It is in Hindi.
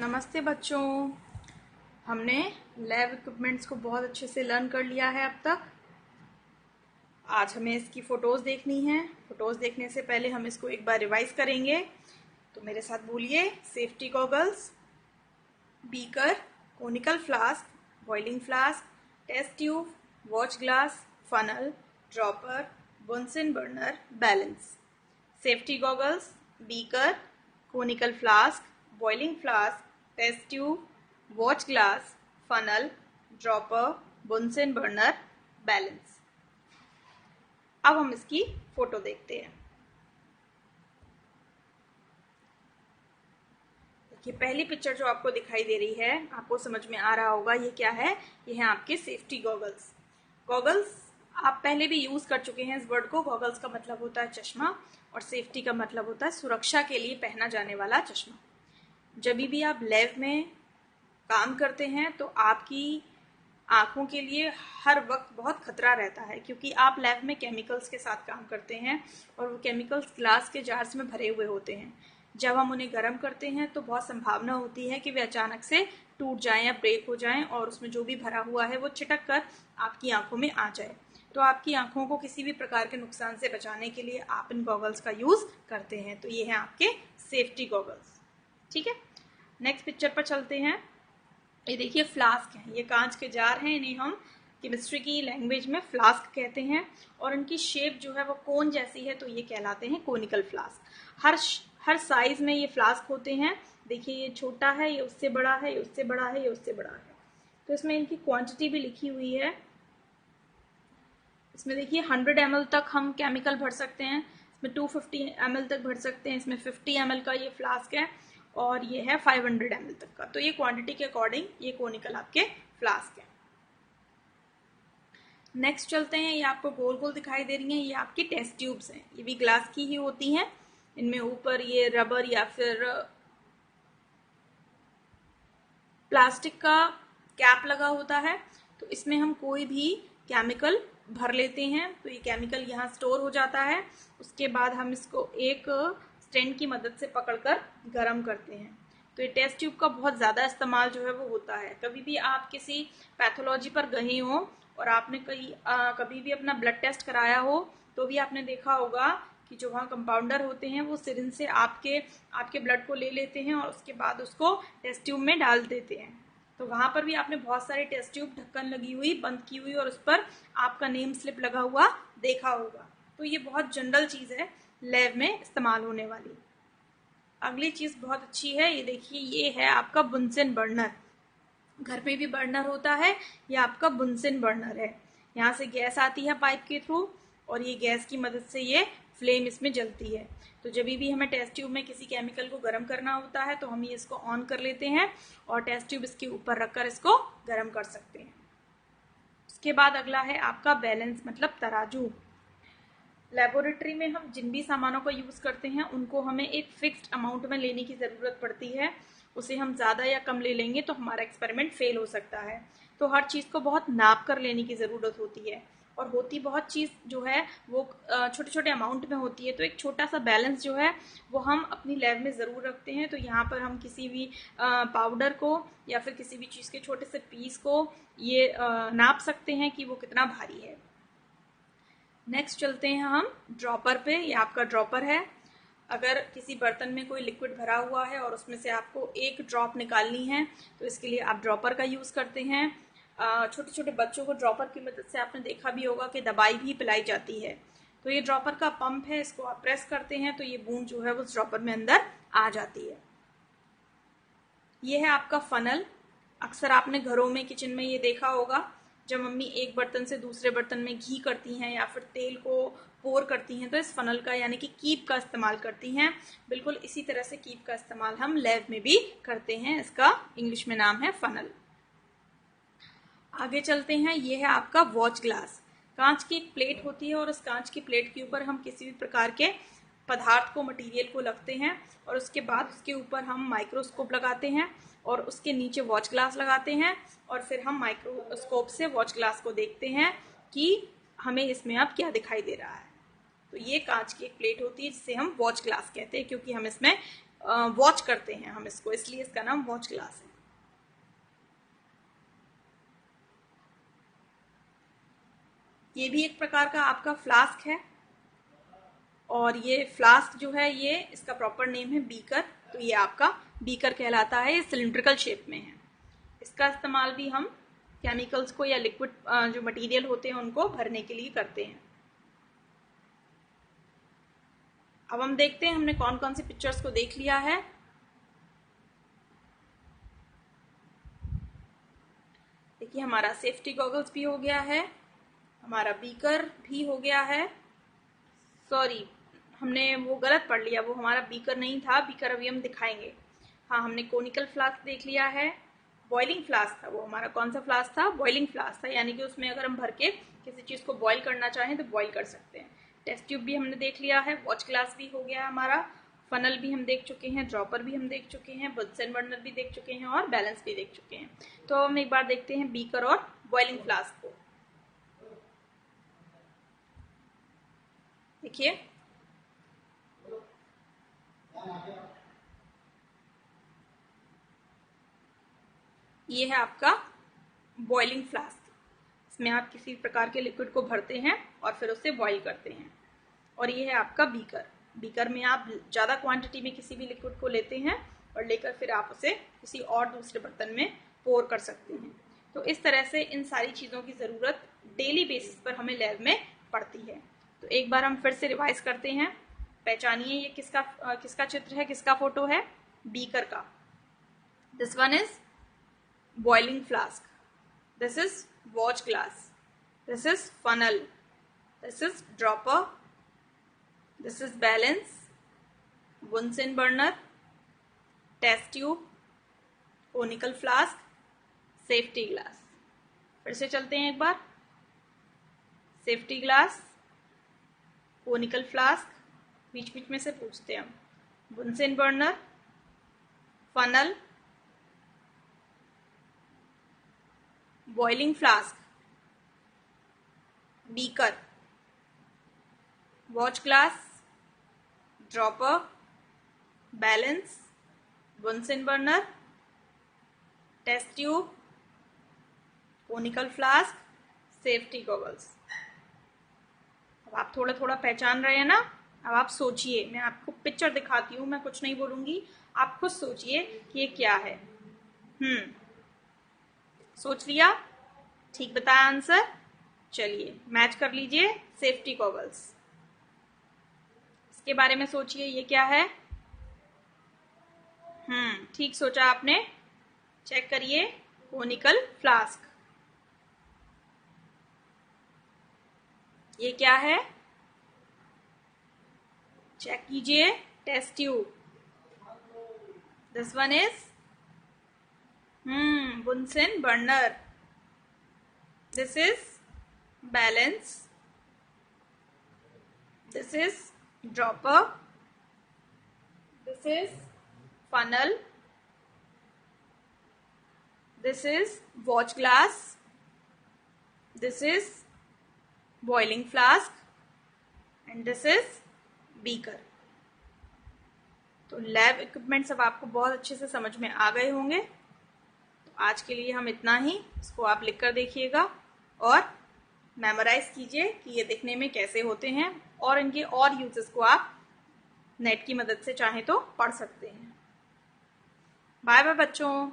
नमस्ते बच्चों। हमने लैब इक्विपमेंट्स को बहुत अच्छे से लर्न कर लिया है अब तक। आज हमें इसकी फ़ोटोज़ देखनी है। फ़ोटोज़ देखने से पहले हम इसको एक बार रिवाइज करेंगे। तो मेरे साथ बोलिए, safety goggles, beaker, conical flask, boiling flask, test tube, watch glass, funnel, dropper, Bunsen burner, balance. Safety goggles, beaker, conical flask, boiling flask, test tube, watch glass, funnel, dropper, Bunsen burner, balance. अब हम इसकी फोटो देखते हैं। देखिए, पहली पिक्चर जो आपको दिखाई दे रही है, आपको समझ में आ रहा होगा ये क्या है। ये है आपके सेफ्टी गॉगल्स। गॉगल्स आप पहले भी यूज कर चुके हैं इस वर्ड को। गॉगल्स का मतलब होता है चश्मा और सेफ्टी का मतलब होता है सुरक्षा के लिए पहना जाने वाला चश्मा। जब भी आप लैब में काम करते हैं तो आपकी आंखों के लिए हर वक्त बहुत खतरा रहता है, क्योंकि आप लैब में केमिकल्स के साथ काम करते हैं और वो केमिकल्स ग्लास के जार्स में भरे हुए होते हैं। जब हम उन्हें गर्म करते हैं तो बहुत संभावना होती है कि वे अचानक से टूट जाएं या ब्रेक हो जाएं और उसमें जो भी भरा हुआ है वो छिटक कर आपकी आंखों में आ जाए। तो आपकी आंखों को किसी भी प्रकार के नुकसान से बचाने के लिए आप इन गॉगल्स का यूज करते हैं। तो ये है आपके सेफ्टी गॉगल्स। ठीक है, नेक्स्ट पिक्चर पर चलते हैं। ये देखिए, फ्लास्क हैं। ये कांच के जार हैं। इन्हें हम केमिस्ट्री की लैंग्वेज में फ्लास्क कहते हैं और इनकी शेप जो है वो कोन जैसी है, तो ये कहलाते हैं कोनिकल फ्लास्क। हर साइज में ये फ्लास्क होते हैं। देखिए, ये छोटा है, ये उससे बड़ा है, ये उससे बड़ा है, ये उससे बड़ा है। तो इसमें इनकी क्वांटिटी भी लिखी हुई है। इसमें देखिए 100 ml तक हम केमिकल भर सकते हैं, इसमें 250 ml तक भर सकते हैं, इसमें 50 ml का ये फ्लास्क है और ये है 500 ml तक का। तो ये क्वांटिटी के अकॉर्डिंग ये कोनिकल आपके फ्लास्क है। नेक्स्ट चलते हैं। ये आपको गोल गोल दिखाई दे रही हैं, ये आपकी टेस्ट ट्यूब्स हैं। ये भी ग्लास की ही होती हैं। इनमें ऊपर ये रबर या फिर प्लास्टिक का कैप लगा होता है। तो इसमें हम कोई भी केमिकल भर लेते हैं तो ये केमिकल यहाँ स्टोर हो जाता है। उसके बाद हम इसको एक स्टैंड की मदद से पकड़कर गर्म करते हैं। तो ये टेस्ट ट्यूब का बहुत ज़्यादा इस्तेमाल जो है वो होता है। कभी भी आप किसी पैथोलॉजी पर गए हो और आपने कभी भी अपना ब्लड टेस्ट कराया हो तो भी आपने देखा होगा कि जो वहाँ कंपाउंडर होते हैं वो सिरिंज से आपके ब्लड को ले लेते हैं और उसके बाद उसको टेस्ट ट्यूब में डाल देते हैं। तो वहां पर भी आपने बहुत सारे टेस्ट ट्यूब ढक्कन लगी हुई, बंद की हुई और उस पर आपका नेम स्लिप लगा हुआ देखा होगा। तो ये बहुत जनरल चीज है लैब में इस्तेमाल होने वाली। अगली चीज बहुत अच्छी है। ये देखिए, ये है आपका बुनसन बर्नर। घर में भी बर्नर होता है, ये आपका बुनसन बर्नर है। यहाँ से गैस आती है पाइप के थ्रू और ये गैस की मदद से ये फ्लेम इसमें जलती है। तो जब भी हमें टेस्ट ट्यूब में किसी केमिकल को गर्म करना होता है तो हम ये इसको ऑन कर लेते हैं और टेस्ट ट्यूब इसके ऊपर रखकर इसको गर्म कर सकते हैं। उसके बाद अगला है आपका बैलेंस, मतलब तराजू। लेबोरेटरी में हम जिन भी सामानों का यूज करते हैं उनको हमें एक फिक्स्ड अमाउंट में लेने की जरूरत पड़ती है। उसे हम ज्यादा या कम ले लेंगे तो हमारा एक्सपेरिमेंट फेल हो सकता है। तो हर चीज को बहुत नाप कर लेने की जरूरत होती है और होती बहुत चीज जो है वो छोटे छोटे अमाउंट में होती है। तो एक छोटा सा बैलेंस जो है वो हम अपनी लैब में जरूर रखते हैं। तो यहाँ पर हम किसी भी पाउडर को या फिर किसी भी चीज के छोटे से पीस को ये नाप सकते हैं कि वो कितना भारी है। नेक्स्ट चलते हैं हम ड्रॉपर पे। ये आपका ड्रॉपर है। अगर किसी बर्तन में कोई लिक्विड भरा हुआ है और उसमें से आपको एक ड्रॉप निकालनी है तो इसके लिए आप ड्रॉपर का यूज करते हैं। छोटे छोटे बच्चों को ड्रॉपर की मदद से आपने देखा भी होगा कि दवाई भी पिलाई जाती है। तो ये ड्रॉपर का पंप है, इसको आप प्रेस करते हैं तो ये बूंद जो है वो उस ड्रॉपर में अंदर आ जाती है। ये है आपका फनल। अक्सर आपने घरों में, किचन में ये देखा होगा, जब मम्मी एक बर्तन से दूसरे बर्तन में घी करती हैं या फिर तेल को पोर करती हैं तो इस फनल का यानी कि कीप का इस्तेमाल करती हैं। बिल्कुल इसी तरह से कीप का इस्तेमाल हम लैब में भी करते हैं। इसका इंग्लिश में नाम है फनल। आगे चलते हैं। ये है आपका वॉच ग्लास। कांच की एक प्लेट होती है और उस कांच की प्लेट के ऊपर हम किसी भी प्रकार के पदार्थ को, मटेरियल को रखते हैं और उसके बाद उसके ऊपर हम माइक्रोस्कोप लगाते हैं और उसके नीचे वॉच ग्लास लगाते हैं और फिर हम माइक्रोस्कोप से वॉच ग्लास को देखते हैं कि हमें इसमें अब क्या दिखाई दे रहा है। तो ये कांच की एक प्लेट होती है जिसे हम वॉच ग्लास कहते हैं, क्योंकि हम इसमें वॉच करते हैं हम इसको, इसलिए इसका नाम वॉच ग्लास है। ये भी एक प्रकार का आपका फ्लास्क है, और ये फ्लास्क जो है ये इसका प्रॉपर नेम है बीकर। तो ये आपका बीकर कहलाता है, ये सिलिंड्रिकल शेप में है। इसका इस्तेमाल भी हम केमिकल्स को या लिक्विड जो मटेरियल होते हैं उनको भरने के लिए करते हैं। अब हम देखते हैं हमने कौन कौन सी पिक्चर्स को देख लिया है। देखिए हमारा सेफ्टी गॉगल्स भी हो गया है, हमारा बीकर भी हो गया है। सॉरी, हमने वो गलत पढ़ लिया, वो हमारा बीकर नहीं था, बीकर अभी हम दिखाएंगे। हाँ, हमने कोनिकल फ्लास्क देख लिया है। बॉइलिंग फ्लास्क था, वो हमारा कौन सा फ्लास्क था? बॉइलिंग फ्लास्क था, यानी कि उसमें अगर हम भर के किसी चीज़ को बॉईल करना चाहें तो बॉईल कर सकते हैं। टेस्ट ट्यूब भी हमने देख लिया है, वॉच ग्लास भी हो गया हमारा, फनल भी हम देख चुके हैं, ड्रॉपर भी हम देख चुके हैं, बंसन बर्नर भी देख चुके हैं और बैलेंस भी देख चुके हैं। तो हम एक बार देखते हैं बीकर और बॉइलिंग फ्लास्क को। देखिए ये है आपका बॉइलिंग फ्लास्क। इसमें आप किसी प्रकार के लिक्विड को भरते हैं और फिर उसे बॉईल करते हैं। और ये है आपका बीकर। बीकर में आप ज़्यादा क्वांटिटी में किसी भी लिक्विड को लेते हैं और लेकर फिर आप उसे किसी और दूसरे बर्तन में पोर कर सकते हैं। तो इस तरह से इन सारी चीज़ों की ज़रूरत डेली बेसिस पर हमें लैब में पड़ती है। तो एक बार हम फिर से रिवाइज करते हैं। पहचानिए ये किसका चित्र है, किसका फोटो है? बीकर का। This one is boiling flask, this is watch glass, this is funnel, this is dropper, this is balance, Bunsen burner, test tube, conical flask, safety glass। फिर से चलते हैं एक बार। सेफ्टी ग्लास, कोनिकल फ्लास्क, बीच बीच में से पूछते हैं हम, Bunsen burner, funnel, boiling flask, beaker, watch glass, dropper, balance, Bunsen burner, test tube, conical flask, safety goggles. अब आप थोड़ा थोड़ा पहचान रहे हैं ना? अब आप सोचिए, मैं आपको पिक्चर दिखाती हूँ, मैं कुछ नहीं बोलूंगी, आप खुद सोचिए कि ये क्या है। सोच लिया? ठीक बताया आंसर? चलिए मैच कर लीजिए। सेफ्टी गॉगल्स, इसके बारे में सोचिए, ये क्या है? ठीक सोचा आपने। चेक करिए, कोनिकल फ्लास्क। ये क्या है? चेक कीजिए, test tube. This one is Bunsen burner. This is balance, this is dropper, this is funnel, this is watch glass, this is boiling flask and this is beaker। तो लैब इक्विपमेंट सब आपको बहुत अच्छे से समझ में आ गए होंगे। तो आज के लिए हम इतना ही। इसको आप लिख कर देखिएगा और मेमोराइज कीजिए कि ये दिखने में कैसे होते हैं, और इनके और यूजेस को आप नेट की मदद से चाहें तो पढ़ सकते हैं। बाय बाय बच्चों।